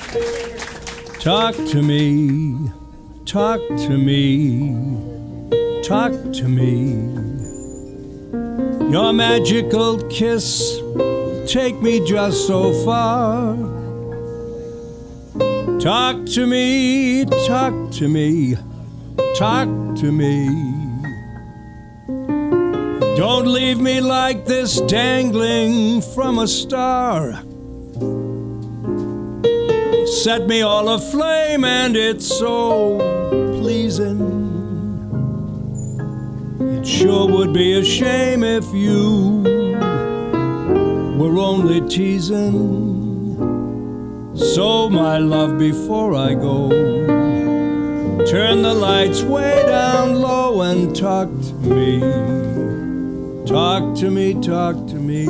Talk to me, talk to me, talk to me. Your magical kiss will take me just so far. Talk to me, talk to me, talk to me. Don't leave me like this, dangling from a star. Set me all aflame and it's so pleasing. It sure would be a shame if you were only teasing. So my love, before I go, turn the lights way down low and talk to me. Talk to me, talk to me.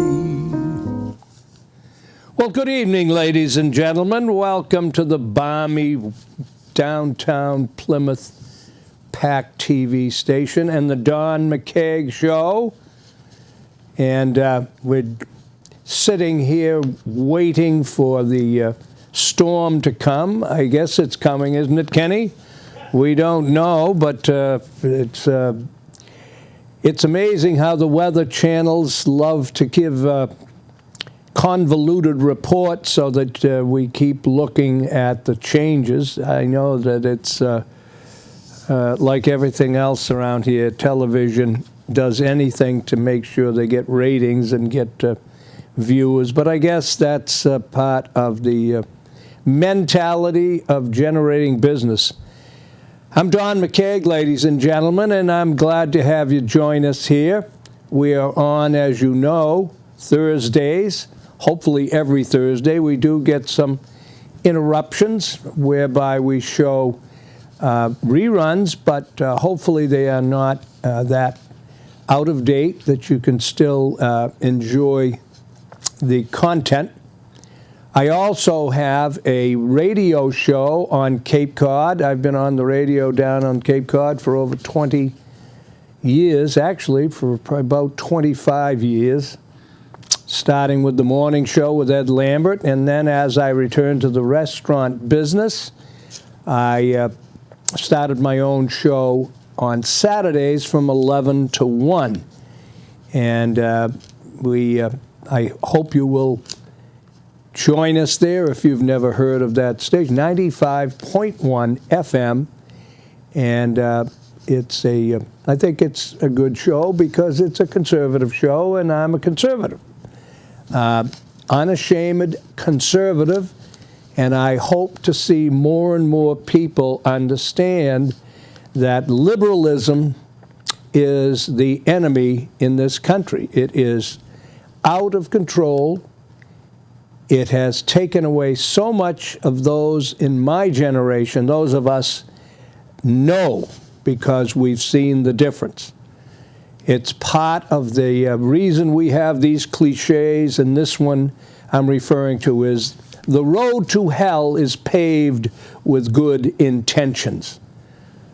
Well, good evening, ladies and gentlemen. Welcome to the balmy downtown Plymouth PAC TV station and the MCKEAG Show. And we're sitting here waiting for the storm to come. I guess it's coming, isn't it, Kenny? We don't know, but it's amazing how the weather channels love to give convoluted reports so that we keep looking at the changes. I know that it's like everything else around here, television does anything to make sure they get ratings and get viewers, but I guess that's part of the mentality of generating business. I'm Don McKeag, ladies and gentlemen, and I'm glad to have you join us here. We are on, as you know, Thursdays. Hopefully every Thursday. We do get some interruptions whereby we show reruns, but hopefully they are not that out of date, that you can still enjoy the content. I also have a radio show on Cape Cod. I've been on the radio down on Cape Cod for over 20 years, actually for about 25 years. Starting with the morning show with Ed Lambert, and then as I returned to the restaurant business, I started my own show on Saturdays from 11 to 1. And I hope you will join us there if you've never heard of that station, 95.1 FM. And I think it's a good show because it's a conservative show, and I'm a conservative. Unashamed conservative, and I hope to see more and more people understand that liberalism is the enemy in this country. It is out of control. It has taken away so much of those in my generation. Those of us know because we've seen the difference. It's part of the reason we have these cliches, and this one I'm referring to is the road to hell is paved with good intentions.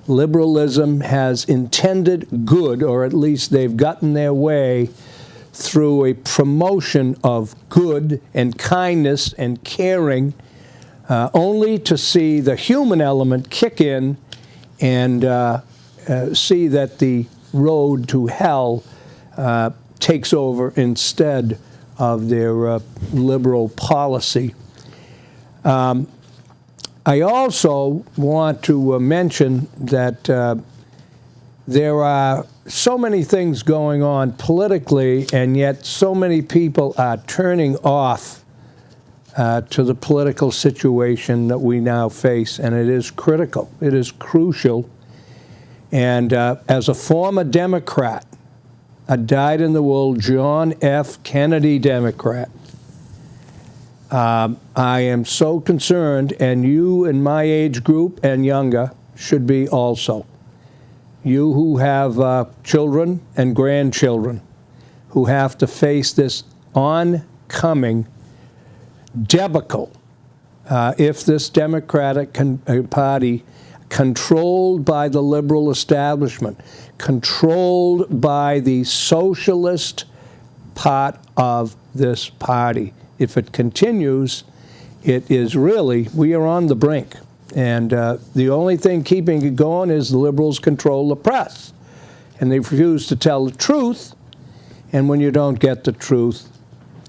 Liberalism has intended good, or at least they've gotten their way through a promotion of good and kindness and caring, only to see the human element kick in and see that the road to hell takes over instead of their liberal policy. I also want to mention that there are so many things going on politically, and yet so many people are turning off to the political situation that we now face, and it is critical. It is crucial. And as a former Democrat, a dyed-in-the-wool John F. Kennedy Democrat, I am so concerned, and you in my age group and younger should be also. You who have children and grandchildren who have to face this oncoming debacle if this Democratic Party, controlled by the liberal establishment, controlled by the socialist part of this party, if it continues, It is really, we are on the brink. And the only thing keeping it going is the liberals control the press. And they refuse to tell the truth. And when you don't get the truth,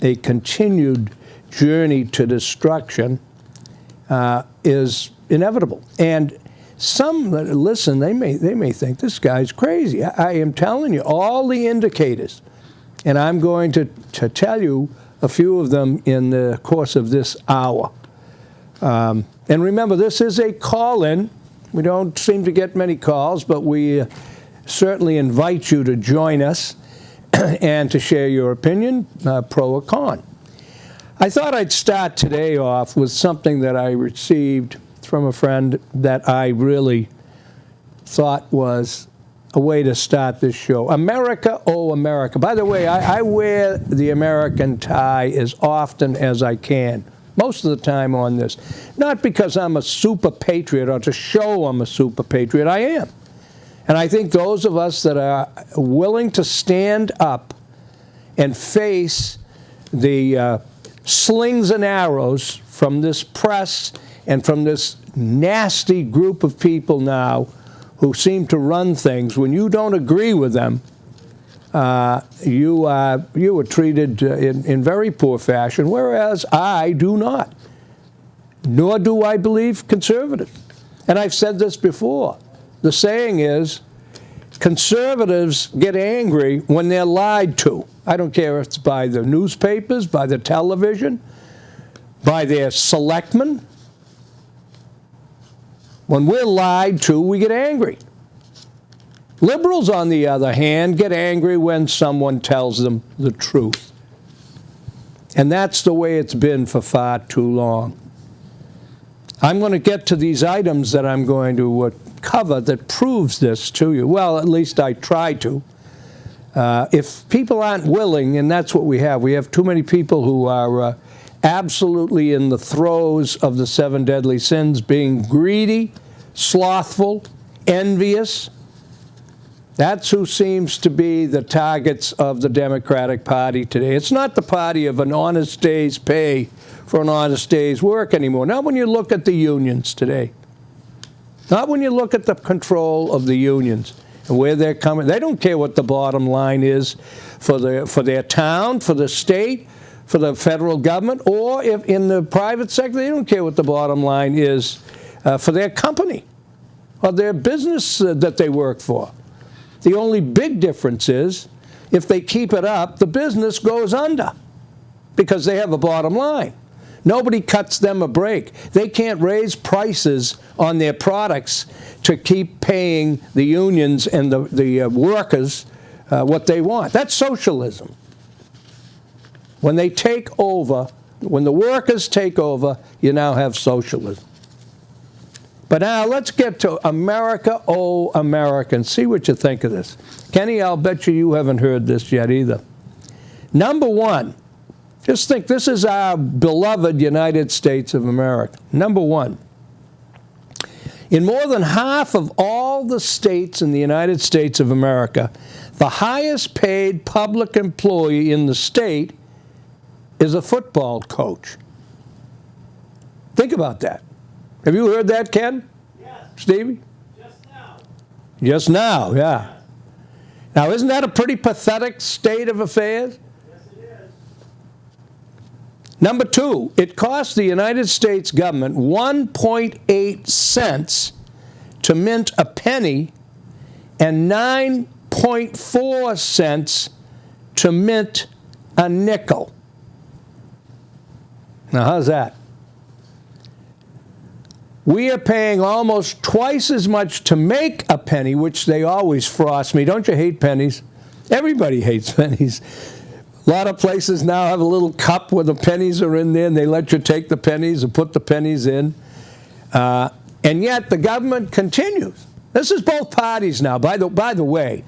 a continued journey to destruction is inevitable. And some that listen, they may think this guy's crazy. I am telling you all the indicators, and I'm going to tell you a few of them in the course of this hour. And remember, this is a call-in. We don't seem to get many calls, but we certainly invite you to join us and to share your opinion, pro or con. I thought I'd start today off with something that I received from a friend that I really thought was a way to start this show. America, oh America. By the way, I wear the American tie as often as I can, most of the time on this. Not because I'm a super patriot or to show I'm a super patriot. I am. And I think those of us that are willing to stand up and face the slings and arrows from this press and from this nasty group of people now who seem to run things, when you don't agree with them, you were treated in very poor fashion, whereas I do not. Nor do I believe conservatives. And I've said this before. The saying is, conservatives get angry when they're lied to. I don't care if it's by the newspapers, by the television, by their selectmen. When we're lied to, we get angry. Liberals, on the other hand, get angry when someone tells them the truth. And that's the way it's been for far too long. I'm going to get to these items that I'm going to cover that proves this to you. Well, at least I try to. If people aren't willing, and that's what we have too many people who are absolutely in the throes of the 7 deadly sins, being greedy, slothful, envious. That's who seems to be the targets of the Democratic Party today. It's not the party of an honest day's pay for an honest day's work anymore. Not when you look at the unions today. Not when you look at the control of the unions and where they're coming. They don't care what the bottom line is for their town, for the state, for the federal government, or if in the private sector, they don't care what the bottom line is for their company or their business that they work for. The only big difference is if they keep it up, the business goes under because they have a bottom line. Nobody cuts them a break. They can't raise prices on their products to keep paying the unions and the workers what they want. That's socialism. When they take over, when the workers take over, you now have socialism. But now let's get to America, oh America, and see what you think of this. Kenny, I'll bet you haven't heard this yet either. Number one, just think this is our beloved United States of America. Number one, in more than half of all the states in the United States of America, the highest paid public employee in the state is a football coach. Think about that. Have you heard that, Ken? Yes. Stevie? Just now. Just now, yeah. Now, isn't that a pretty pathetic state of affairs? Yes, it is. Number two, it costs the United States government 1.8 cents to mint a penny and 9.4 cents to mint a nickel. Now, how's that? We are paying almost twice as much to make a penny, which they always frost me. Don't you hate pennies? Everybody hates pennies. A lot of places now have a little cup where the pennies are in there, and they let you take the pennies and put the pennies in. And yet the government continues. This is both parties now. By the way,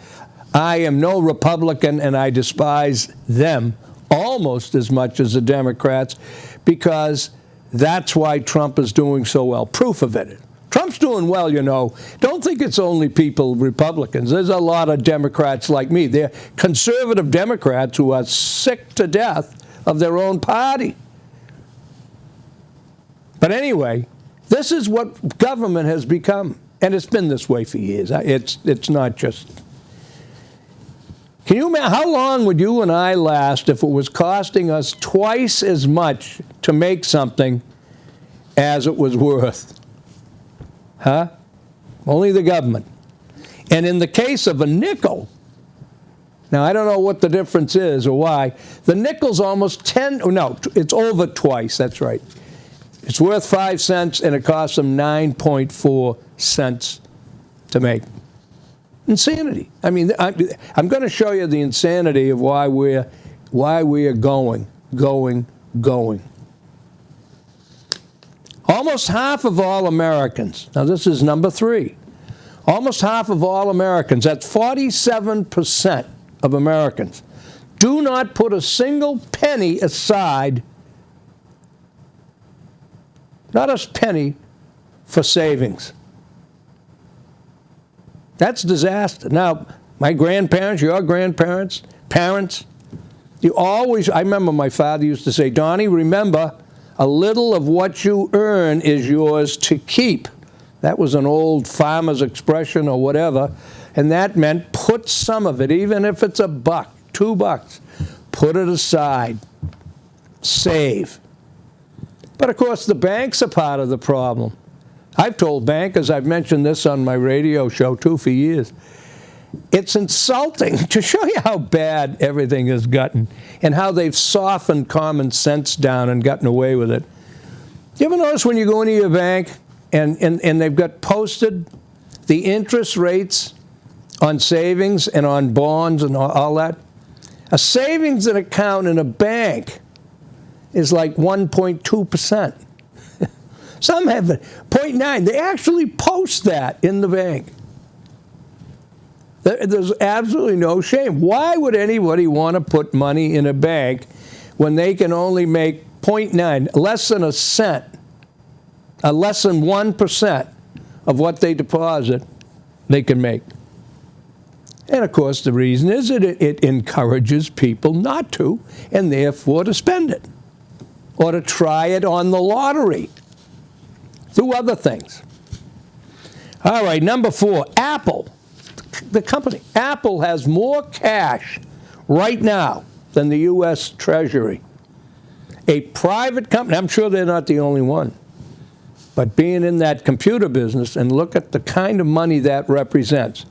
I am no Republican, and I despise them almost as much as the Democrats, because that's why Trump is doing so well. Proof of it. Trump's doing well, you know. Don't think it's only people, Republicans. There's a lot of Democrats like me. They're conservative Democrats who are sick to death of their own party. But anyway, this is what government has become. And it's been this way for years. It's not just... Can you imagine how long would you and I last if it was costing us twice as much to make something as it was worth? Huh? Only the government. And in the case of a nickel, now I don't know what the difference is or why, the nickel's almost 10, no, it's over twice, that's right. It's worth 5 cents and it costs them 9.4 cents to make. Insanity. I mean, I'm going to show you the insanity of why we are going. Almost half of all Americans, now this is number 3, almost half of all Americans, that's 47% of Americans, do not put a single penny aside, not a penny, for savings. That's disaster. Now, my grandparents, your grandparents, parents, I remember my father used to say, Donnie, remember, a little of what you earn is yours to keep. That was an old farmer's expression or whatever, and that meant put some of it, even if it's $1, $2, put it aside, save. But of course, the banks are part of the problem. I've told bankers, I've mentioned this on my radio show too for years, it's insulting to show you how bad everything has gotten and how they've softened common sense down and gotten away with it. You ever notice when you go into your bank and they've got posted the interest rates on savings and on bonds and all that? A savings account in a bank is like 1.2%. Some have 0.9. They actually post that in the bank. There's absolutely no shame. Why would anybody want to put money in a bank when they can only make 0.9, less than a cent, less than 1% of what they deposit they can make? And of course, the reason is it encourages people not to, and therefore to spend it, or to try it on the lottery. Do other things. All right, number 4, Apple. The company, Apple has more cash right now than the U.S. Treasury. A private company, I'm sure they're not the only one, but being in that computer business, and look at the kind of money that represents.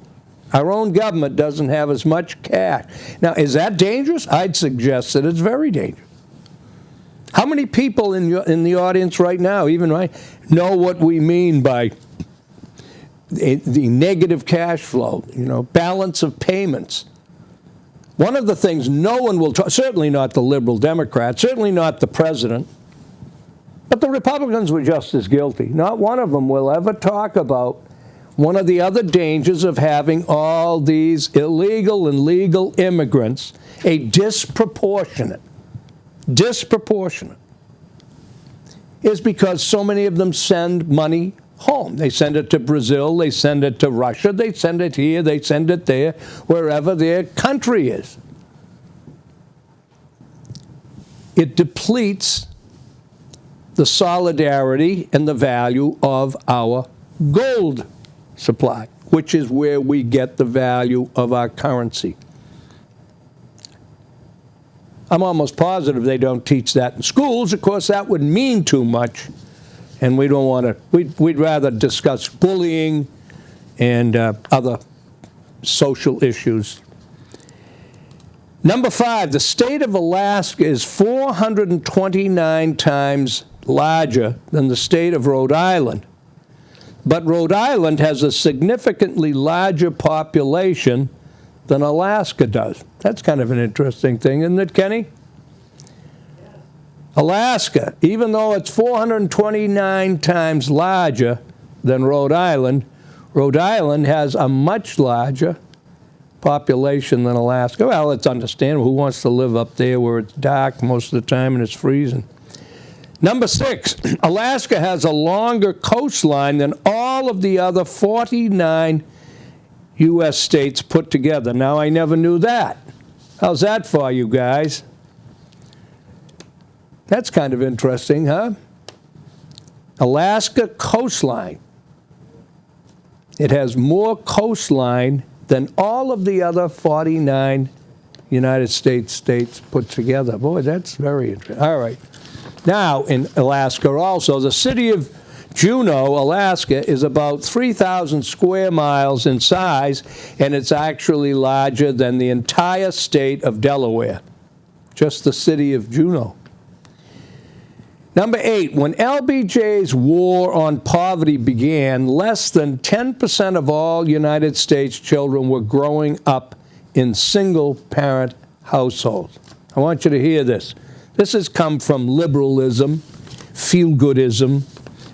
Our own government doesn't have as much cash. Now, is that dangerous? I'd suggest that it's very dangerous. How many people in the audience right now, even right, know what we mean by the negative cash flow, balance of payments? One of the things no one will talk, certainly not the liberal Democrats, certainly not the president, but the Republicans were just as guilty. Not one of them will ever talk about one of the other dangers of having all these illegal and legal immigrants, a disproportionate, is because so many of them send money home. They send it to Brazil, they send it to Russia, they send it here, they send it there, wherever their country is. It depletes the solidarity and the value of our gold supply, which is where we get the value of our currency. I'm almost positive they don't teach that in schools. Of course, that would mean too much, and we don't want to. We'd rather discuss bullying and other social issues. Number 5, the state of Alaska is 429 times larger than the state of Rhode Island. But Rhode Island has a significantly larger population than Alaska does. That's kind of an interesting thing, isn't it, Kenny? Yes. Alaska, even though it's 429 times larger than Rhode Island has a much larger population than Alaska. Well, it's understandable. Who wants to live up there where it's dark most of the time and it's freezing? Number 6, Alaska has a longer coastline than all of the other 49 U.S. states put together. Now, I never knew that. How's that for you guys? That's kind of interesting, huh? Alaska coastline. It has more coastline than all of the other 49 United States states put together. Boy, that's very interesting. All right. Now, in Alaska also, the city of Juneau, Alaska, is about 3,000 square miles in size, and it's actually larger than the entire state of Delaware, just the city of Juneau. Number 8, when LBJ's war on poverty began, less than 10% of all United States children were growing up in single-parent households. I want you to hear this. This has come from liberalism, feel-goodism,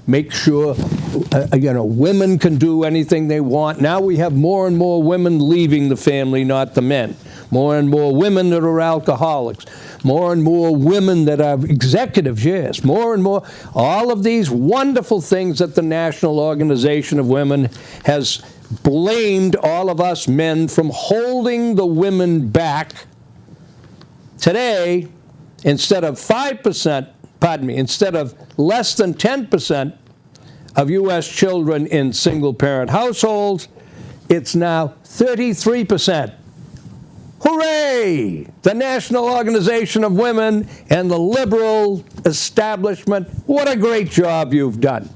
make sure women can do anything they want. Now we have more and more women leaving the family, not the men. More and more women that are alcoholics. More and more women that are executives, yes. More and more. All of these wonderful things that the National Organization of Women has blamed all of us men from holding the women back. Today, instead of 5%, instead of less than 10% of U.S. children in single-parent households, it's now 33%. Hooray! The National Organization of Women and the liberal establishment, what a great job you've done.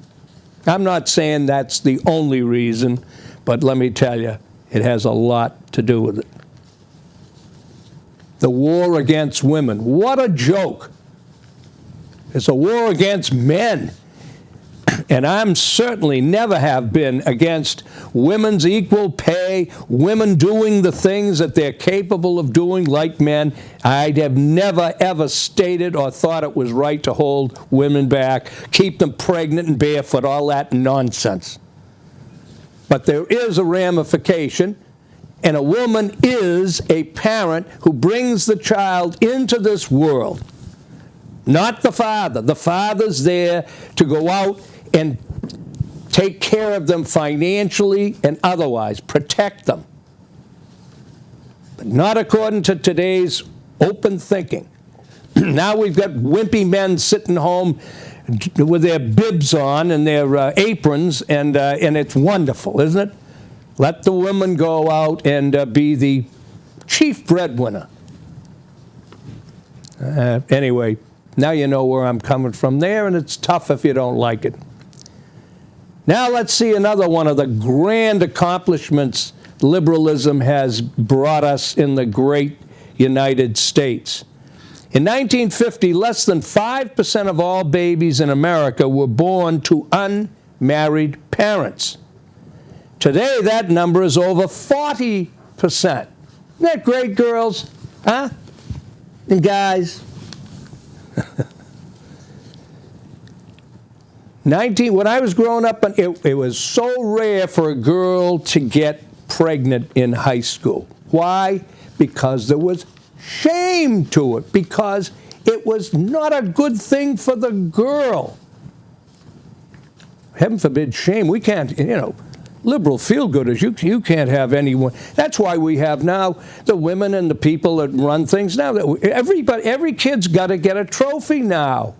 I'm not saying that's the only reason, but let me tell you, it has a lot to do with it. The war against women, what a joke. It's a war against men. And I'm certainly never have been against women's equal pay, women doing the things that they're capable of doing like men. I have never, ever stated or thought it was right to hold women back, keep them pregnant and barefoot, all that nonsense. But there is a ramification, and a woman is a parent who brings the child into this world. Not the father. The father's there to go out and take care of them financially and otherwise, protect them. But not according to today's open thinking. Now we've got wimpy men sitting home with their bibs on and their aprons, and it's wonderful, isn't it? Let the women go out and be the chief breadwinner. Anyway, now you know where I'm coming from there, and it's tough if you don't like it. Now let's see another one of the grand accomplishments liberalism has brought us in the great United States. In 1950, less than 5% of all babies in America were born to unmarried parents. Today, that number is over 40%. Isn't that great, girls? Huh? And guys? When I was growing up, it was so rare for a girl to get pregnant in high school. Why? Because there was shame to it. Because it was not a good thing for the girl. Heaven forbid shame. We can't, liberal feel-gooders, you can't have anyone. That's why we have now the women and the people that run things now. Every kid's got to get a trophy now.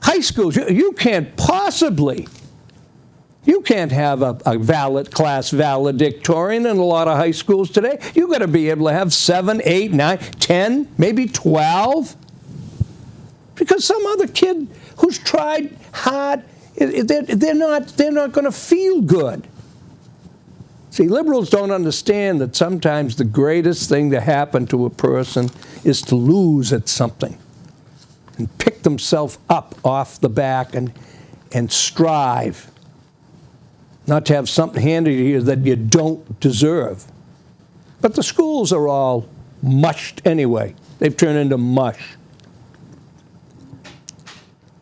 High schools, you can't possibly. You can't have a class valedictorian in a lot of high schools today. You've got to be able to have 7, 8, 9, 10, maybe 12. Because some other kid who's tried hard, they're not going to feel good. See, liberals don't understand that sometimes the greatest thing to happen to a person is to lose at something and pick themselves up off the back and strive. Not to have something handed to you that you don't deserve. But the schools are all mushed anyway. They've turned into mush.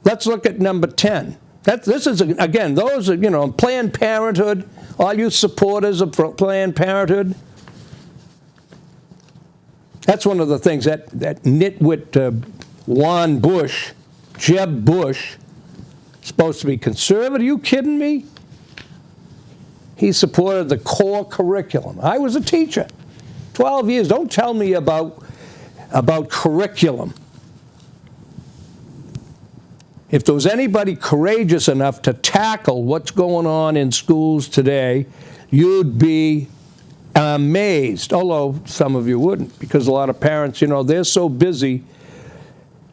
Let's look at number 10. This is, again, those are, Planned Parenthood, all you supporters of Planned Parenthood. That's one of the things that nitwit Juan Bush, Jeb Bush, supposed to be conservative. Are you kidding me? He supported the core curriculum. I was a teacher, 12 years. Don't tell me about curriculum. If there was anybody courageous enough to tackle what's going on in schools today, you'd be amazed, although some of you wouldn't, because a lot of parents, they're so busy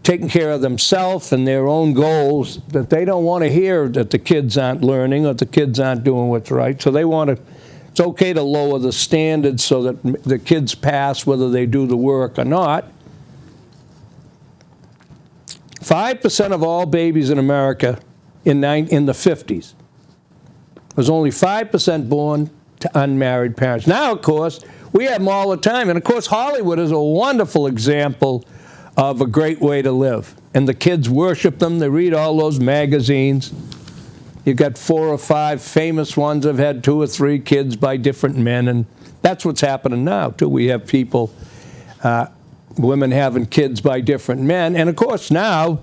taking care of themselves and their own goals that they don't want to hear that the kids aren't learning or the kids aren't doing what's right. So they want to, it's okay to lower the standards so that the kids pass whether they do the work or not. 5% of all babies in America in the 50s was only 5% born to unmarried parents. Now, of course, we have them all the time. And, of course, Hollywood is a wonderful example of a great way to live. And the kids worship them. They read all those magazines. You've got 4 or 5 famous ones that have had 2 or 3 kids by different men. And that's what's happening now, too. We have people, women having kids by different men. And, of course, now,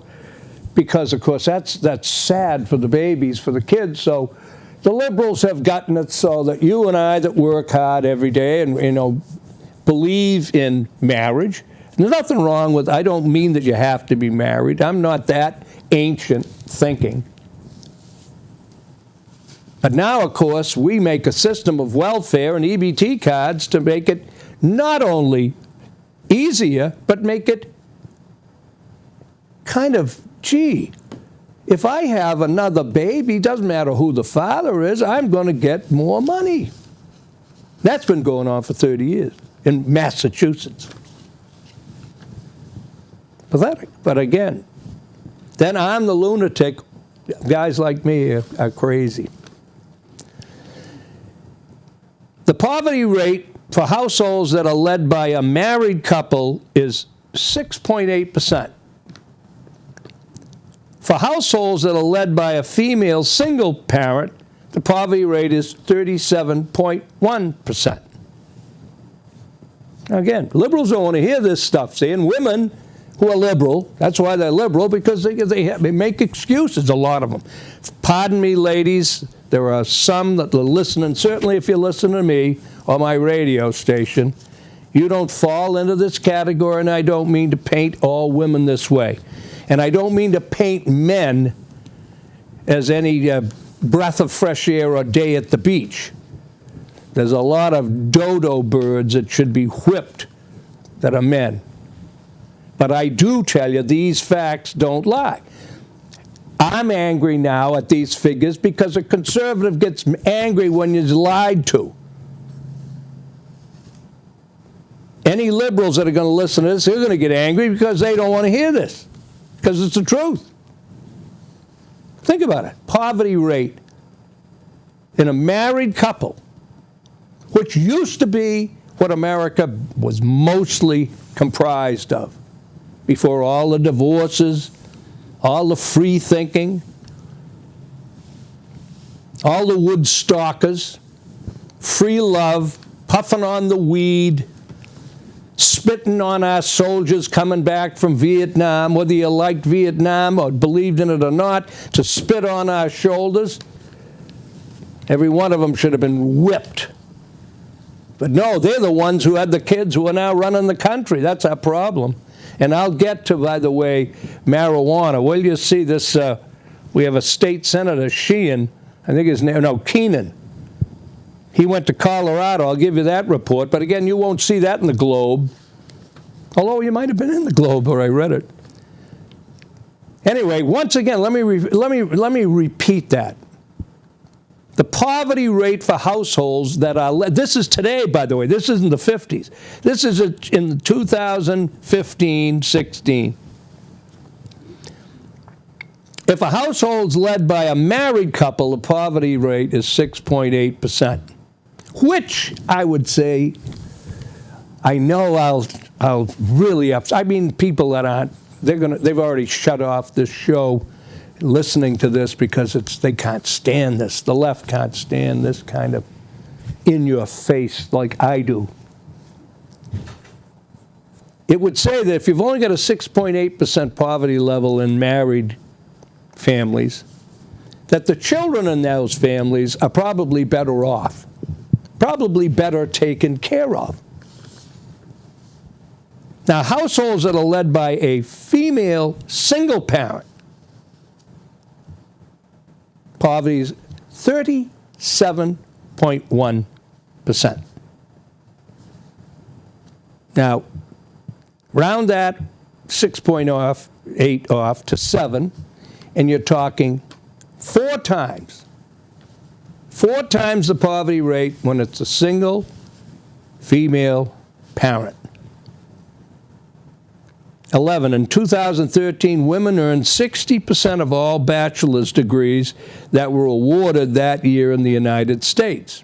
because, of course, that's sad for the babies, for the kids. So the liberals have gotten it so that you and I that work hard every day and, believe in marriage. There's nothing wrong with, I don't mean that you have to be married. I'm not that ancient thinking. But now, of course, we make a system of welfare and EBT cards to make it not only easier, but make it kind of, gee, if I have another baby, doesn't matter who the father is, I'm going to get more money. That's been going on for 30 years in Massachusetts. Pathetic. But again, then I'm the lunatic. Guys like me are crazy. The poverty rate for households that are led by a married couple is 6.8%. For households that are led by a female single parent, the poverty rate is 37.1%. Again, liberals don't want to hear this stuff, see, and women who are liberal, that's why they're liberal, because they make excuses, a lot of them. Pardon me, ladies, there are some that are listening, certainly if you're listening to me or my radio station, you don't fall into this category, and I don't mean to paint all women this way. And I don't mean to paint men as any breath of fresh air or day at the beach. There's a lot of dodo birds that should be whipped that are men. But I do tell you, these facts don't lie. I'm angry now at these figures because a conservative gets angry when he's lied to. Any liberals that are going to listen to this, they're going to get angry because they don't want to hear this, because it's the truth. Think about it. Poverty rate in a married couple, which used to be what America was mostly comprised of before all the divorces, all the free thinking, all the Woodstockers, free love, puffing on the weed, spitting on our soldiers coming back from Vietnam, whether you liked Vietnam or believed in it or not, to spit on our shoulders. Every one of them should have been whipped. But no, they're the ones who had the kids who are now running the country. That's our problem. And I'll get to, by the way, marijuana. Well, you see this, we have a state senator, Sheehan, I think his name, no, Keenan. He went to Colorado. I'll give you that report. But again, you won't see that in the Globe. Although you might have been in the Globe where I read it. Anyway, once again, let me repeat that. The poverty rate for households that are, this is today, by the way, this isn't the 50s. This is in 2015-16. If a household's led by a married couple, the poverty rate is 6.8%, which I would say, I know I'll really upset. I mean, people that aren't, they've already shut off this show listening to this because they can't stand this. The left can't stand this kind of in your face like I do. It would say that if you've only got a 6.8% poverty level in married families, that the children in those families are probably better off, probably better taken care of. Now, households that are led by a female single parent, Poverty is 37.1%. Now, round that 6.8 off to 7, and you're talking 4 times the poverty rate when it's a single female parent. 11, in 2013, women earned 60% of all bachelor's degrees that were awarded that year in the United States.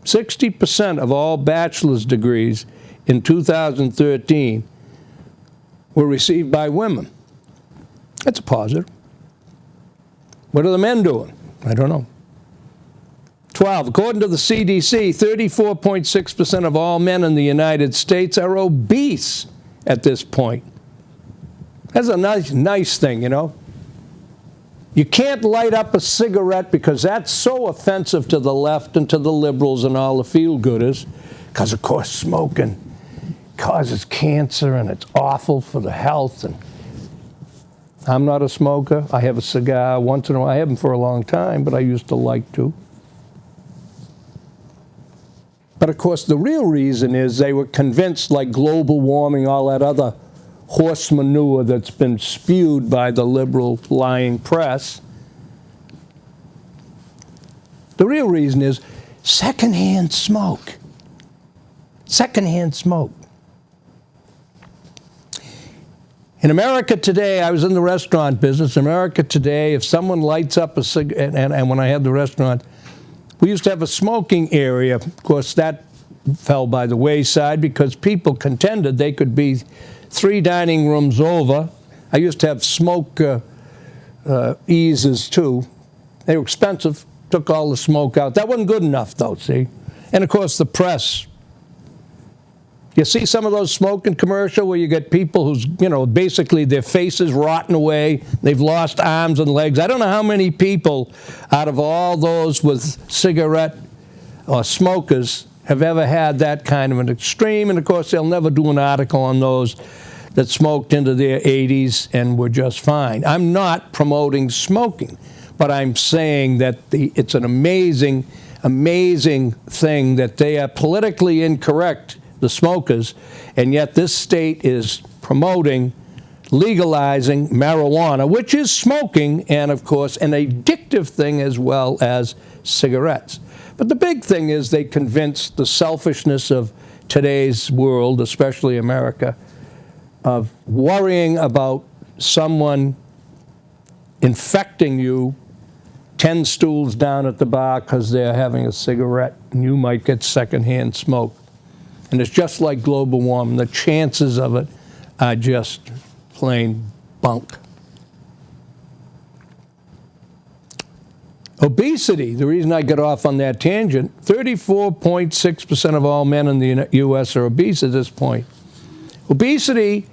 60% of all bachelor's degrees in 2013 were received by women. That's a positive. What are the men doing? I don't know. 12, according to the CDC, 34.6% of all men in the United States are obese at this point. That's a nice thing, you know. You can't light up a cigarette because that's so offensive to the left and to the liberals and all the feel-gooders, because, of course, smoking causes cancer and it's awful for the health. And I'm not a smoker. I have a cigar once in a while. I haven't for a long time, but I used to like to. But, of course, the real reason is they were convinced, like global warming, all that other horse manure that's been spewed by the liberal lying press. The real reason is secondhand smoke. Secondhand smoke. In America today, I was in the restaurant business. In America today, if someone lights up a cigarette, and when I had the restaurant, we used to have a smoking area. Of course, that fell by the wayside because people contended they could be 3 dining rooms over. I used to have smoke eases, too. They were expensive, took all the smoke out. That wasn't good enough, though, see? And, of course, the press. You see some of those smoking commercials where you get people who's, you know, basically their faces rotten away. They've lost arms and legs. I don't know how many people out of all those with cigarette or smokers have ever had that kind of an extreme. And, of course, they'll never do an article on those that smoked into their 80s and were just fine. I'm not promoting smoking, but I'm saying that it's an amazing thing that they are politically incorrect, the smokers, and yet this state is promoting legalizing marijuana, which is smoking, and of course an addictive thing as well as cigarettes. But the big thing is they convince the selfishness of today's world, especially America, of worrying about someone infecting you 10 stools down at the bar because they're having a cigarette, and you might get secondhand smoke. And it's just like global warming. The chances of it are just plain bunk. Obesity, the reason I got off on that tangent, 34.6% of all men in the U.S. are obese at this point. Obesity,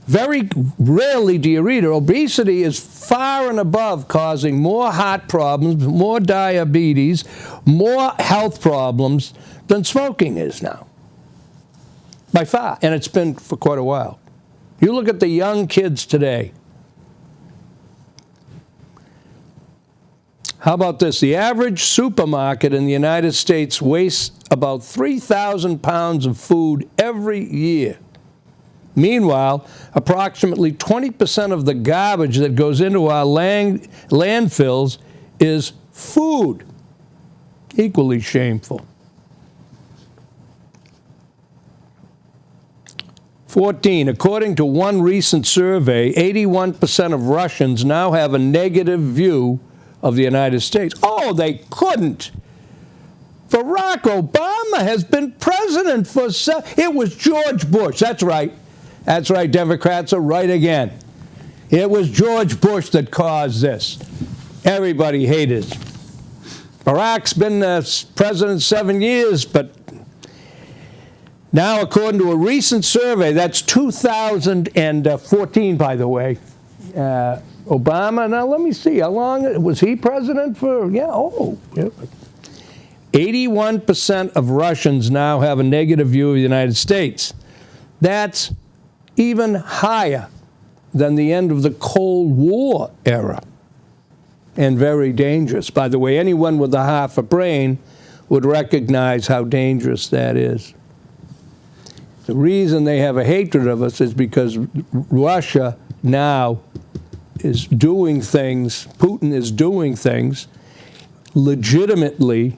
very rarely do you read it. Obesity is far and above causing more heart problems, more diabetes, more health problems than smoking is now. By far, and it's been for quite a while. You look at the young kids today. How about this? The average supermarket in the United States wastes about 3,000 pounds of food every year. Meanwhile, approximately 20% of the garbage that goes into our landfills is food. Equally shameful. 14, according to one recent survey, 81% of Russians now have a negative view of the United States. Oh, they couldn't. Barack Obama has been president for it was George Bush. That's right. That's right, Democrats are right again. It was George Bush that caused this. Everybody hated it. Barack's been president 7 years, but now, according to a recent survey, that's 2014, by the way, Obama, now let me see, how long was he president for? Yeah, 81% of Russians now have a negative view of the United States. That's even higher than the end of the Cold War era. and very dangerous. By the way, anyone with a half a brain would recognize how dangerous that is. The reason they have a hatred of us is because Russia now is doing things, Putin is doing things legitimately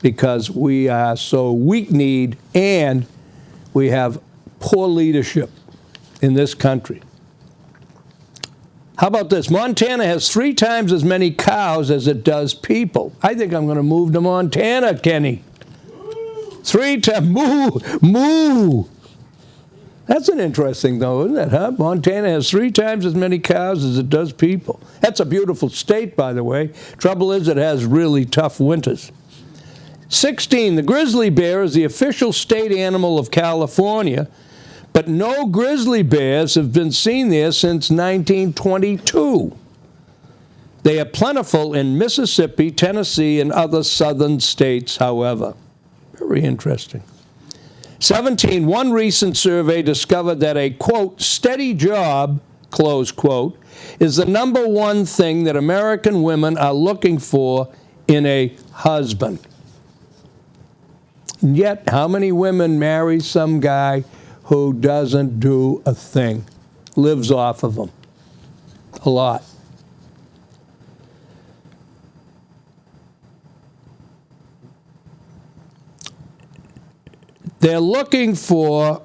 because we are so weak-kneed and we have poor leadership in this country. How about this? Montana has 3 times as many cows as it does people. I think I'm going to move to Montana, Kenny. 3 times. Moo! Moo! That's an interesting, though, isn't it, huh? Montana has 3 times as many cows as it does people. That's a beautiful state, by the way. Trouble is, it has really tough winters. 16, the grizzly bear is the official state animal of California, but no grizzly bears have been seen there since 1922. They are plentiful in Mississippi, Tennessee, and other southern states, however. Very interesting. 17, one recent survey discovered that a, quote, steady job, close quote, is the #1 thing that American women are looking for in a husband. And yet, how many women marry some guy who doesn't do a thing, lives off of them? A lot. They're looking for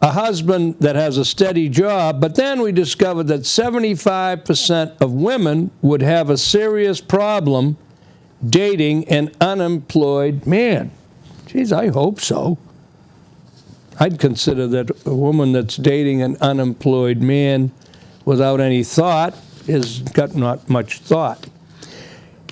a husband that has a steady job, but then we discovered that 75% of women would have a serious problem dating an unemployed man. Geez, I hope so. I'd consider that a woman that's dating an unemployed man without any thought has got not much thought.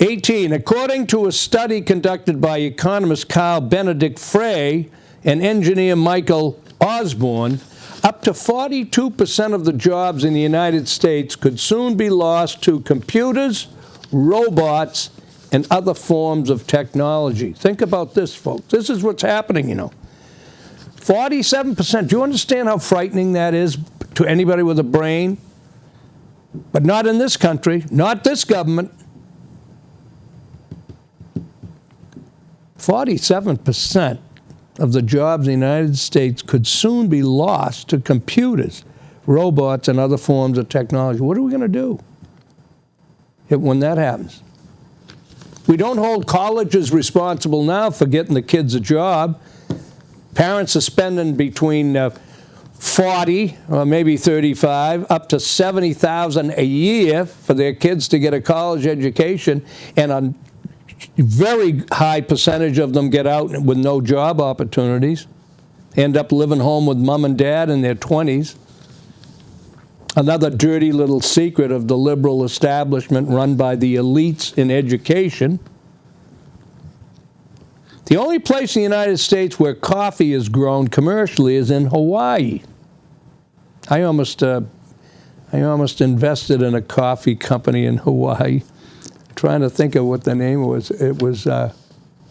18, according to a study conducted by economist Carl Benedict Frey and engineer Michael Osborne, up to 42% of the jobs in the United States could soon be lost to computers, robots, and other forms of technology. Think about this, folks. This is what's happening, you know. 47%. Do you understand how frightening that is to anybody with a brain? But not in this country, not this government. 47% of the jobs in the United States could soon be lost to computers, robots, and other forms of technology. What are we going to do when that happens? We don't hold colleges responsible now for getting the kids a job. Parents are spending between 40 or maybe 35 up to $70,000 a year for their kids to get a college education, and a very high percentage of them get out with no job opportunities, end up living home with mom and dad in their 20s. Another dirty little secret of the liberal establishment run by the elites in education. The only place in the United States where coffee is grown commercially is in Hawaii. I almost invested in a coffee company in Hawaii. Trying to think of what the name was. It was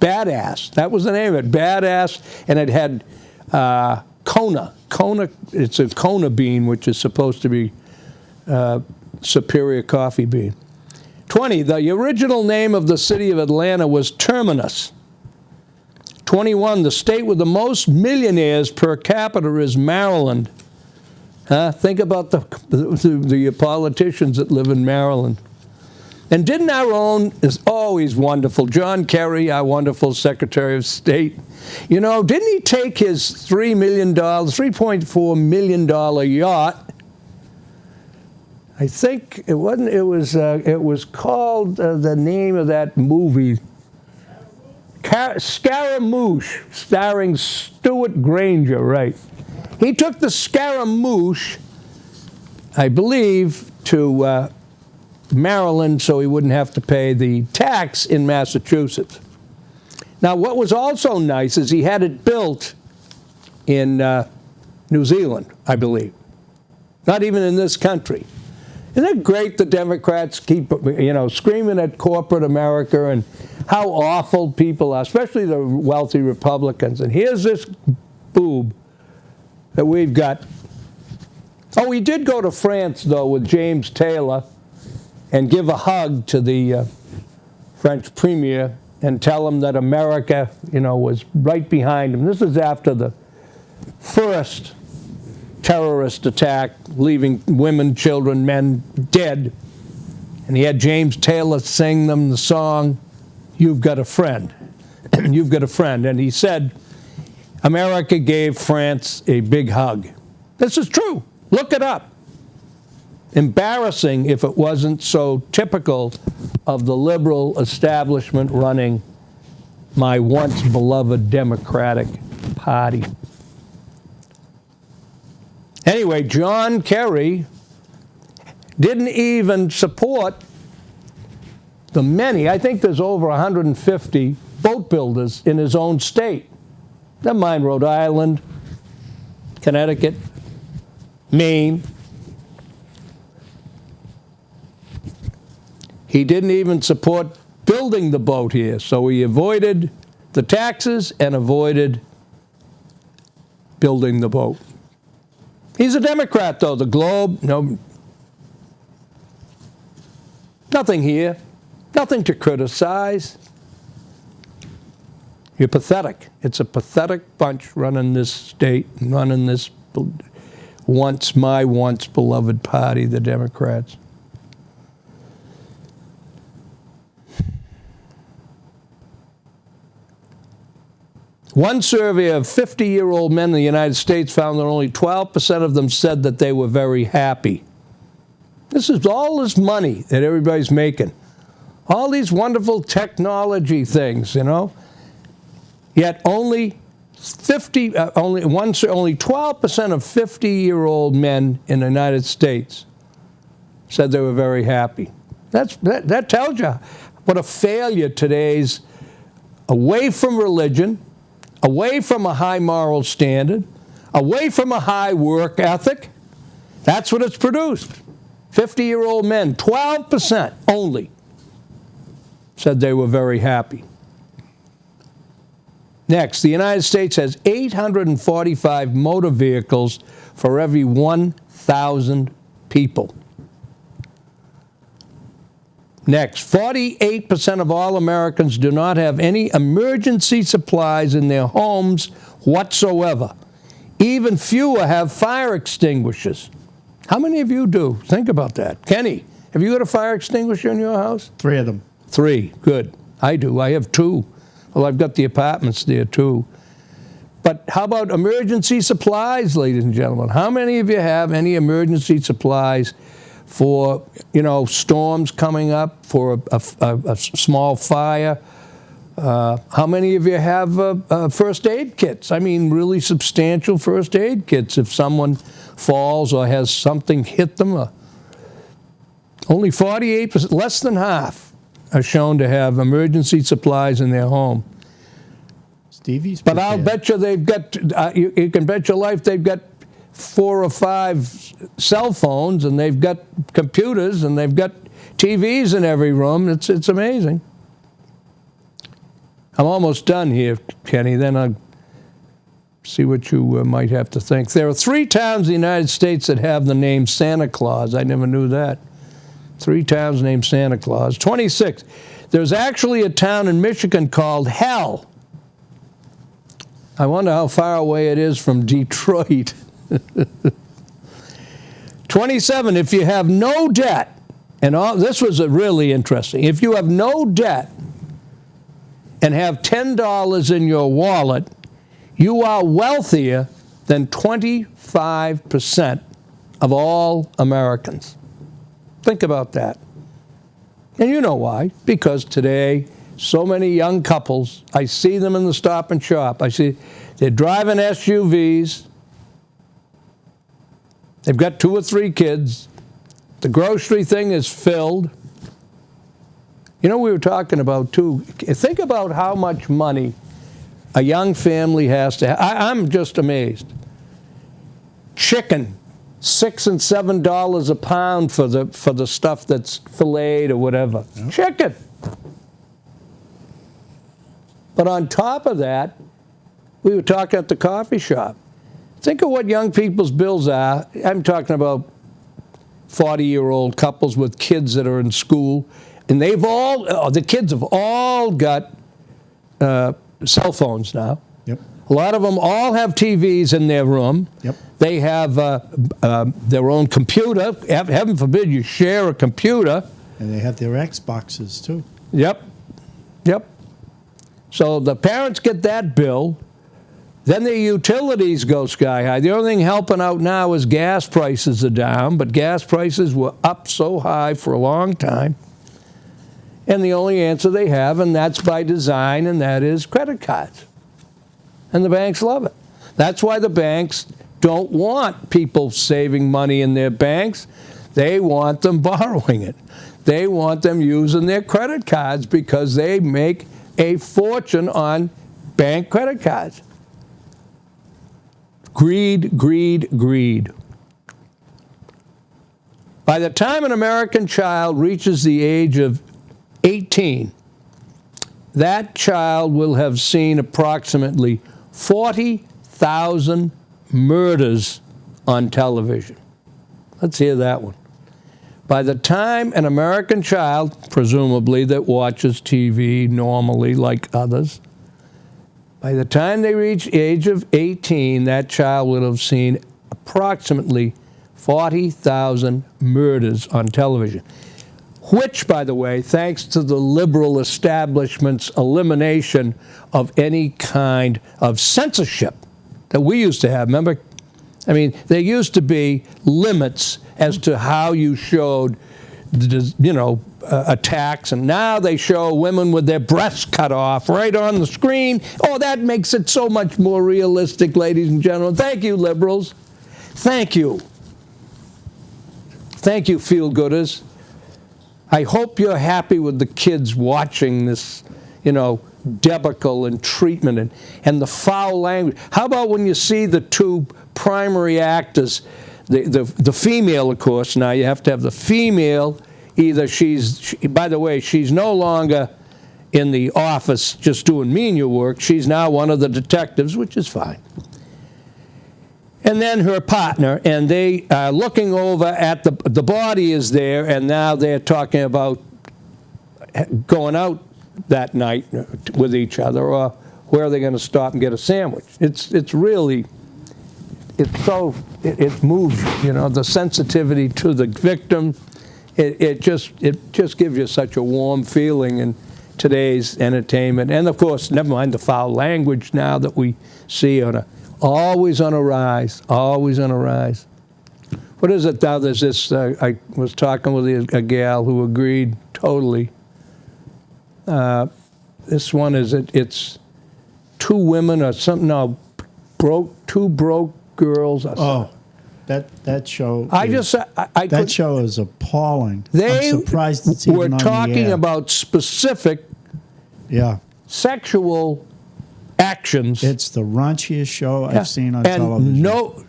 Badass. That was the name of it, Badass, and it had Kona. Kona, it's a Kona bean, which is supposed to be superior coffee bean. 20, the original name of the city of Atlanta was Terminus. 21, the state with the most millionaires per capita is Maryland. Think about the politicians that live in Maryland. And didn't our own, is always wonderful, John Kerry, our wonderful Secretary of State, you know, didn't he take his $3.4 million yacht? I think it wasn't, it was called the name of that movie, Scaramouche, starring Stuart Granger, right. He took the Scaramouche, I believe, to Maryland so he wouldn't have to pay the tax in Massachusetts. Now, what was also nice is he had it built in New Zealand, I believe. Not even in this country. Isn't it great the Democrats keep, screaming at corporate America and how awful people are, especially the wealthy Republicans. And here's this boob that we've got. Oh, we did go to France, though, with James Taylor and give a hug to the French premier and tell him that America, was right behind him. This is after the first terrorist attack, leaving women, children, men dead. And he had James Taylor sing them the song, "You've Got a Friend." You've got a friend. And he said, America gave France a big hug. This is true. Look it up. Embarrassing if it wasn't so typical of the liberal establishment running my once beloved Democratic Party. Anyway, John Kerry didn't even support the many, I think there's over 150 boat builders in his own state. Never mind Rhode Island, Connecticut, Maine. He didn't even support building the boat here, so he avoided the taxes and avoided building the boat. He's a Democrat, though. The Globe, nothing here, nothing to criticize. You're pathetic. It's a pathetic bunch running this state and running this once beloved party, the Democrats. One survey of 50-year-old men in the United States found that only 12% of them said that they were very happy. This is all this money that everybody's making. All these wonderful technology things, Yet only 12% of 50-year-old men in the United States said they were very happy. That tells you what a failure today's away from religion, away from a high moral standard, away from a high work ethic. That's what it's produced. 50-year-old men, 12% only, said they were very happy. Next, the United States has 845 motor vehicles for every 1,000 people. Next, 48% of all Americans do not have any emergency supplies in their homes whatsoever. Even fewer have fire extinguishers. How many of you do? Think about that. Kenny, have you got a fire extinguisher in your house? 3 of them. 3, good. I do. I have 2. Well, I've got the apartments there, too. But how about emergency supplies, ladies and gentlemen? How many of you have any emergency supplies for, storms coming up, for a small fire? How many of you have first aid kits? I mean, really substantial first aid kits if someone falls or has something hit them. Only 48%, less than half, are shown to have emergency supplies in their home. Stevie's but I'll bet you they've got, you can bet your life they've got 4 or 5 cell phones, and they've got computers, and they've got TVs in every room. It's amazing. I'm almost done here, Kenny. Then I'll see what you might have to think. There are 3 towns in the United States that have the name Santa Claus. I never knew that. 3 towns named Santa Claus. 26. There's actually a town in Michigan called Hell. I wonder how far away it is from Detroit. 27. If you have no debt, and this was really interesting. If you have no debt and have $10 in your wallet, you are wealthier than 25% of all Americans. Think about that. And you know why. Because today, so many young couples, I see them in the Stop and Shop. I see they're driving SUVs. They've got 2 or 3 kids. The grocery thing is filled. We were talking about, too, think about how much money a young family has to have. I'm just amazed. Chicken. $6 and $7 a pound for the stuff that's filleted or whatever. Yep. Chicken. But on top of that, we were talking at the coffee shop. Think of what young people's bills are. I'm talking about 40-year-old couples with kids that are in school, and the kids have all got cell phones now. Yep. A lot of them all have TVs in their room. Yep. They have their own computer. Heaven forbid you share a computer. And they have their Xboxes, too. Yep. So the parents get that bill. Then the utilities go sky high. The only thing helping out now is gas prices are down, but gas prices were up so high for a long time. And the only answer they have, and that's by design, and that is credit cards. And the banks love it. That's why the banks don't want people saving money in their banks. They want them borrowing it. They want them using their credit cards because they make a fortune on bank credit cards. Greed, greed, greed. By the time an American child reaches the age of 18, that child will have seen approximately 40,000 murders on television. Let's hear that one. By the time an American child, presumably that watches TV normally like others, by the time they reach the age of 18, that child will have seen approximately 40,000 murders on television, which, by the way, thanks to the liberal establishment's elimination of any kind of censorship that we used to have. Remember? I mean, there used to be limits as to how you showed, attacks, and now they show women with their breasts cut off right on the screen. Oh, that makes it so much more realistic, ladies and gentlemen. Thank you, liberals. Thank you. Thank you, feel-gooders. I hope you're happy with the kids watching this, debacle and treatment and the foul language. How about when you see the two primary actors, the female, of course, now you have to have the female. Either by the way, she's no longer in the office just doing menial work. She's now one of the detectives, which is fine. And then her partner, and they are looking over at the body is there, and now they're talking about going out that night with each other, or where are they going to stop and get a sandwich. It moves you, the sensitivity to the victim. It just gives you such a warm feeling in today's entertainment. And, of course, never mind the foul language now that we see always on a rise, always on a rise. What is it now? There's this, I was talking with a gal who agreed totally. This one it's two women or something, two broke girls. That show. That show is appalling. They I'm surprised it's even were on the talking air. about specific sexual actions. It's the raunchiest show I've seen on and television.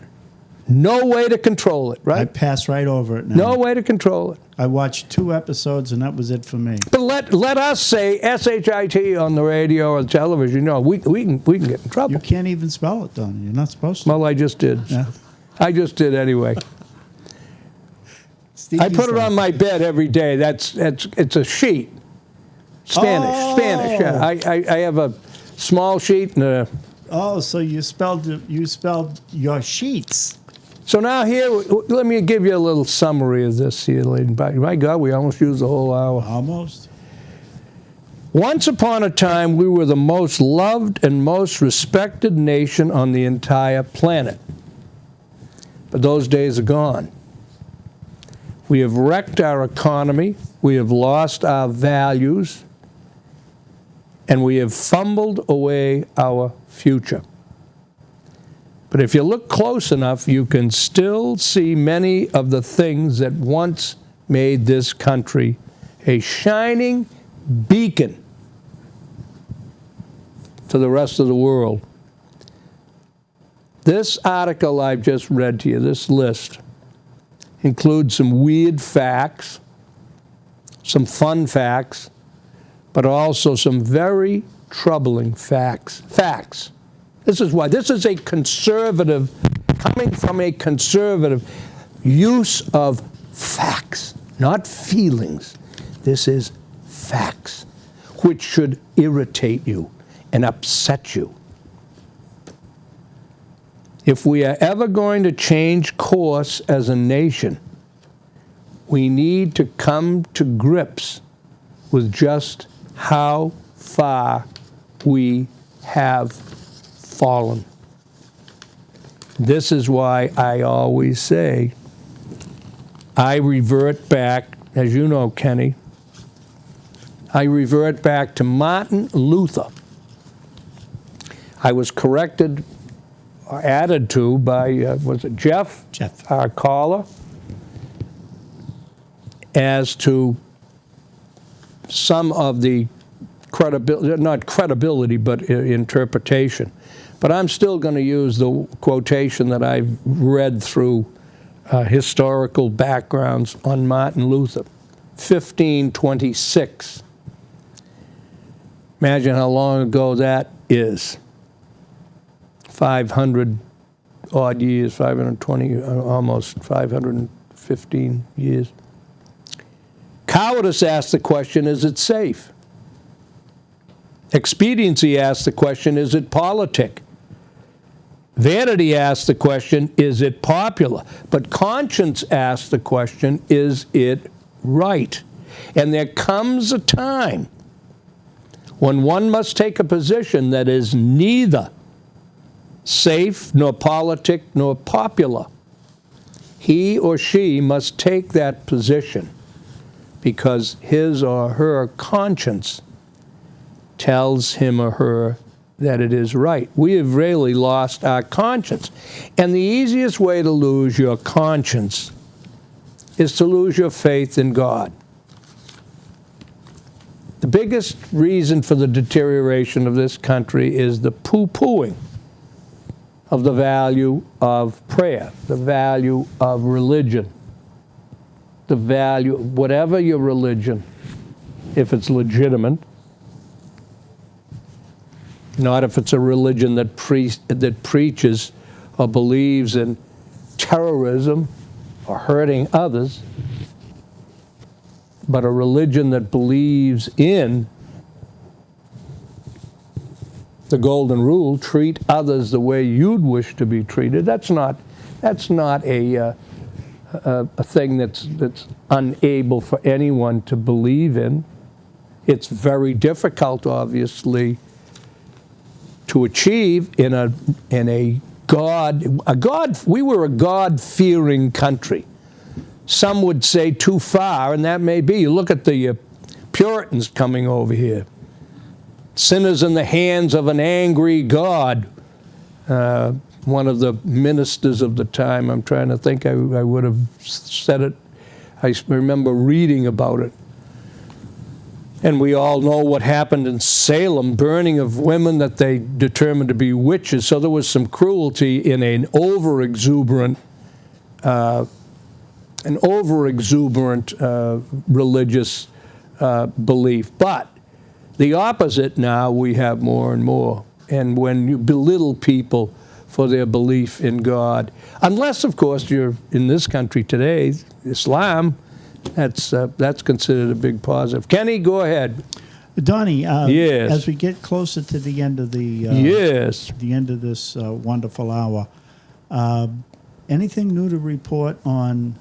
No way to control it, right? I pass right over it now. No way to control it. I watched 2 episodes and that was it for me. But let us say SHIT on the radio or television. We can get in trouble. You can't even spell it, though. You're not supposed to. Well, I just did. Yeah. I just did anyway. I put it on my bed every day. It's a sheet. Spanish. Yeah. I have a small sheet and a. Oh, so you spelled your sheets. So now here, let me give you a little summary of this here, lady. My God, we almost used the whole hour. Almost. Once upon a time, we were the most loved and most respected nation on the entire planet. But those days are gone. We have wrecked our economy, we have lost our values, and we have fumbled away our future. But if you look close enough, you can still see many of the things that once made this country a shining beacon to the rest of the world. This article I've just read to you, this list, includes some weird facts, some fun facts, but also some very troubling facts. This is why. This is a conservative, coming from a conservative, use of facts, not feelings. This is facts, which should irritate you and upset you. If we are ever going to change course as a nation, we need to come to grips with just how far we have fallen. This is why I always say, I revert back, as you know, Kenny, I revert back to Martin Luther. I was corrected, or added to by, was it Jeff? Jeff. Our caller, as to some of the credibility, not credibility, but interpretation. But I'm still going to use the quotation that I've read through historical backgrounds on Martin Luther, 1526. Imagine how long ago that is. 500 odd years, 520, almost 515 years. Cowardice asked the question, is it safe? Expediency asked the question, is it politic? Vanity asked the question, is it popular? But conscience asked the question, is it right? And there comes a time when one must take a position that is neither safe, nor politic, nor popular. He or she must take that position because his or her conscience tells him or her that it is right. We have really lost our conscience. And the easiest way to lose your conscience is to lose your faith in God. The biggest reason for the deterioration of this country is the poo-pooing of the value of prayer, the value of religion, the value, whatever your religion, if it's legitimate, not if it's a religion that preaches or believes in terrorism or hurting others, but a religion that believes in the golden rule, treat others the way you'd wish to be treated. That's not a thing that's unable for anyone to believe in. It's very difficult, obviously, to achieve in a God. We were a God-fearing country. Some would say too far, and that may be. You look at the Puritans coming over here. Sinners in the hands of an angry God. One of the ministers of the time, I'm trying to think, I would have said it. I remember reading about it. And we all know what happened in Salem, burning of women that they determined to be witches. So there was some cruelty in an over-exuberant religious belief. But the opposite now we have more and more. And when you belittle people for their belief in God, unless, of course, you're in this country today, Islam, that's considered a big positive. Kenny, go ahead. Donnie, yes. As we get closer to the end of the yes. the end of this wonderful hour, anything new to report on?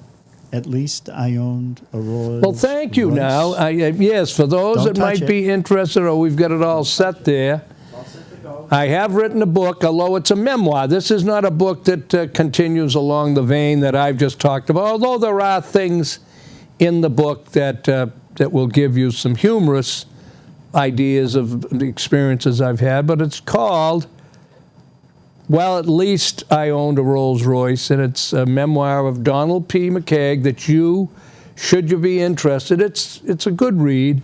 At least I owned a Rolls. Well, thank you. Royce. Now, yes, for those that might be interested, or we've got it all set there. I have written a book, although it's a memoir. This is not a book that continues along the vein that I've just talked about, although there are things in the book that will give you some humorous ideas of the experiences I've had. But it's called, well, at least I owned a Rolls Royce, and it's a memoir of Donald P. McKeag that you, should you be interested, it's a good read.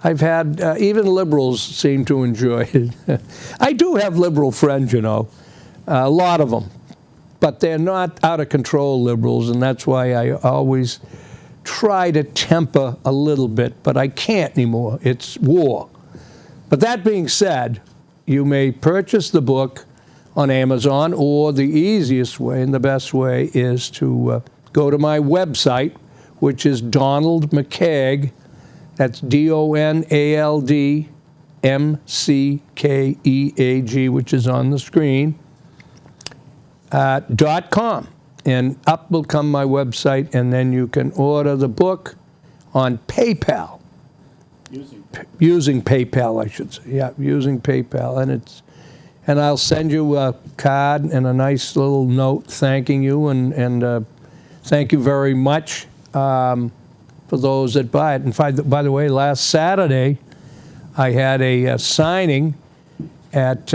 I've had, even liberals seem to enjoy it. I do have liberal friends, you know, a lot of them, but they're not out of control liberals, and that's why I always try to temper a little bit, but I can't anymore. It's war. But that being said, you may purchase the book on Amazon, or the easiest way and the best way is to go to my website, which is Donald McKeag. That's DONALD MCKEAG, which is on the screen, .com. And up will come my website, and then you can order the book on PayPal. Using PayPal, I should say. Yeah, using PayPal. And I'll send you a card and a nice little note thanking you, and thank you very much for those that buy it. And by the way, last Saturday, I had a signing at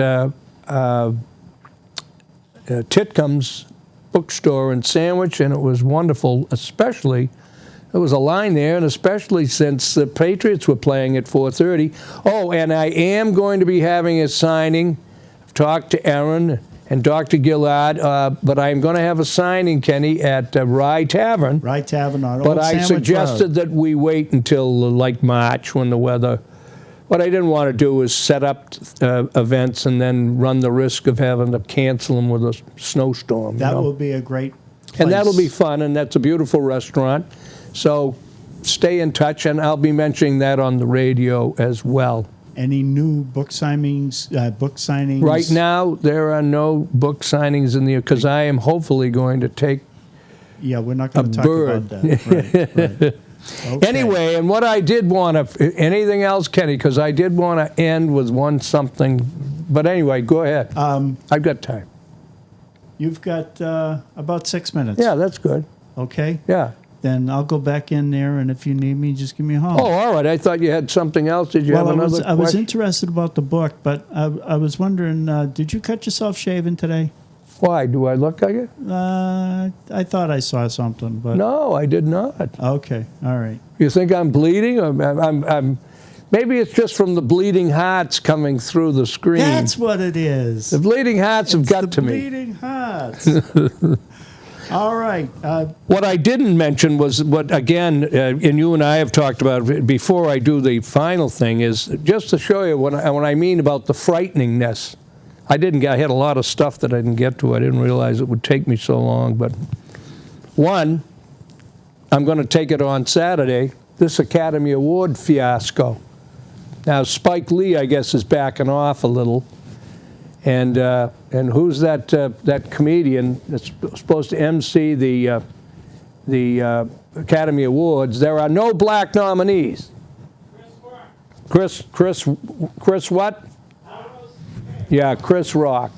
Titcomb's bookstore in Sandwich, and it was wonderful. Especially, there was a line there, and especially since the Patriots were playing at 4:30. Oh, and I am going to be having a signing. I've talked to Aaron and Dr. Gillard, but I'm going to have a signing, Kenny, at Rye Tavern. Rye Tavern on Old But I Sandwich suggested Road. that we wait until like March when the weather. What I didn't want to do is set up events and then run the risk of having to cancel them with a snowstorm. That will be a great place. And that'll be fun, and that's a beautiful restaurant. So stay in touch, and I'll be mentioning that on the radio as well. Any new book signings? Right now, there are no book signings in the, because I am hopefully going to take Yeah, we're not going to talk bird. about that. Right. Okay. Anyway, and what I did want to, anything else, Kenny, because I did want to end with something, but anyway, go ahead. I've got time. You've got about 6 minutes. Yeah, that's good. Okay. Yeah. Then I'll go back in there, and if you need me, just give me a holler. Oh, all right. I thought you had something else. Did you have another question? I was interested about the book, but I was wondering, did you cut yourself shaving today? Why? Do I look like it? I thought I saw something, but No, I did not. okay, all right. You think I'm bleeding? I'm maybe it's just from the bleeding hearts coming through the screen. That's what it is. The bleeding hearts have got to me. Bleeding hearts. All right. What I didn't mention was what, again, and you and I have talked about it before I do the final thing, is just to show you what I mean about the frighteningness. I had a lot of stuff that I didn't get to. I didn't realize it would take me so long. But one, I'm going to take it on Saturday, this Academy Award fiasco. Now, Spike Lee, I guess, is backing off a little. And who's that comedian that's supposed to MC the Academy Awards? There are no black nominees. Chris what? Yeah, Chris Rock.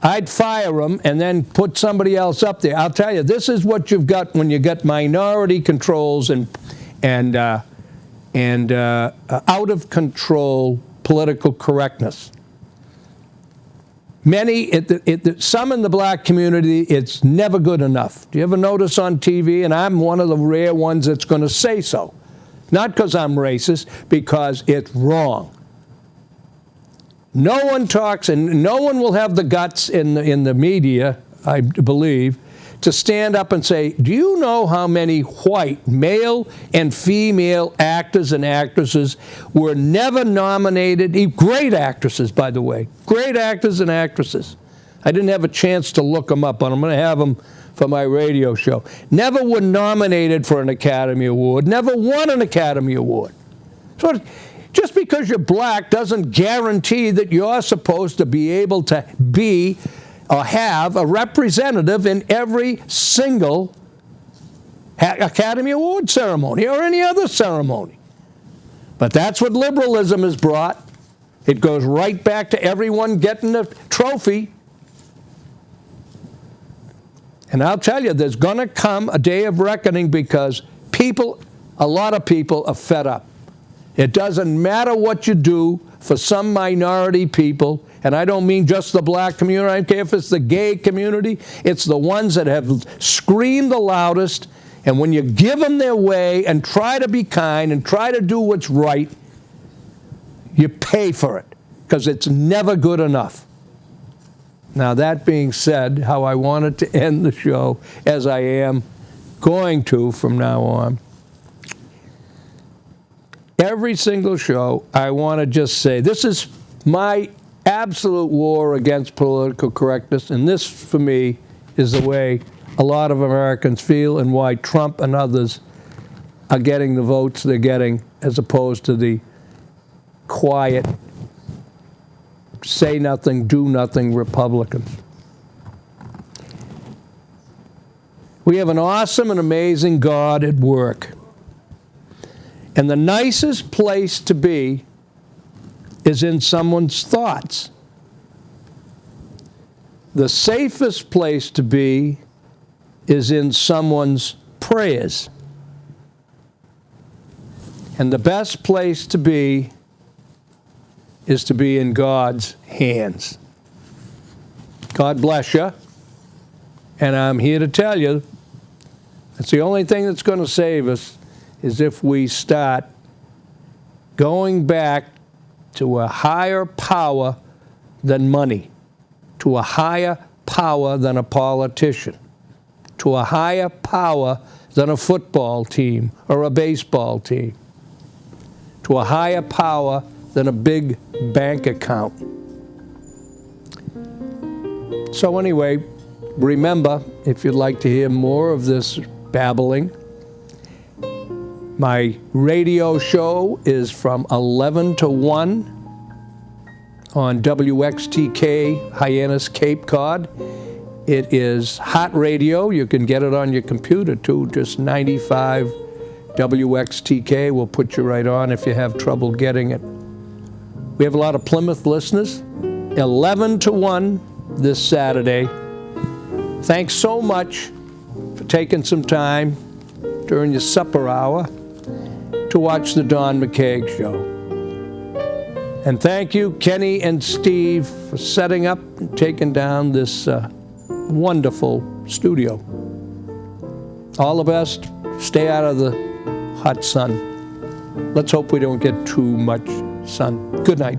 I'd fire him and then put somebody else up there. I'll tell you, this is what you've got when you get minority controls and out of control political correctness. Some in the black community, it's never good enough. Do you ever notice on TV? And I'm one of the rare ones that's going to say so. Not because I'm racist, because it's wrong. No one talks, and no one will have the guts in the media, I believe, to stand up and say, do you know how many white male and female actors and actresses were never nominated? Great actresses, by the way. Great actors and actresses. I didn't have a chance to look them up, but I'm going to have them for my radio show. Never were nominated for an Academy Award. Never won an Academy Award. So just because you're black doesn't guarantee that you're supposed to be able to be or have a representative in every single Academy Award ceremony or any other ceremony. But that's what liberalism has brought. It goes right back to everyone getting a trophy. And I'll tell you, there's going to come a day of reckoning because a lot of people are fed up. It doesn't matter what you do for some minority people, and I don't mean just the black community. I don't care if it's the gay community. It's the ones that have screamed the loudest, and when you give them their way and try to be kind and try to do what's right, you pay for it because it's never good enough. Now, that being said, how I wanted to end the show, as I am going to from now on, every single show, I want to just say, this is my absolute war against political correctness, and this, for me, is the way a lot of Americans feel and why Trump and others are getting the votes they're getting as opposed to the quiet, say nothing, do nothing Republicans. We have an awesome and amazing God at work. And the nicest place to be is in someone's thoughts. The safest place to be is in someone's prayers. And the best place to be is to be in God's hands. God bless you. And I'm here to tell you, that's the only thing that's going to save us is if we start going back to a higher power than money, to a higher power than a politician, to a higher power than a football team or a baseball team, to a higher power than a big bank account. So anyway, remember, if you'd like to hear more of this babbling, my radio show is from 11 to 1 on WXTK, Hyannis, Cape Cod. It is hot radio. You can get it on your computer too, just 95 WXTK will put you right on if you have trouble getting it. We have a lot of Plymouth listeners. 11 to 1 this Saturday. Thanks so much for taking some time during your supper hour to watch the Don McKeag Show. And thank you, Kenny and Steve, for setting up and taking down this wonderful studio. All the best. Stay out of the hot sun. Let's hope we don't get too much sun. Good night.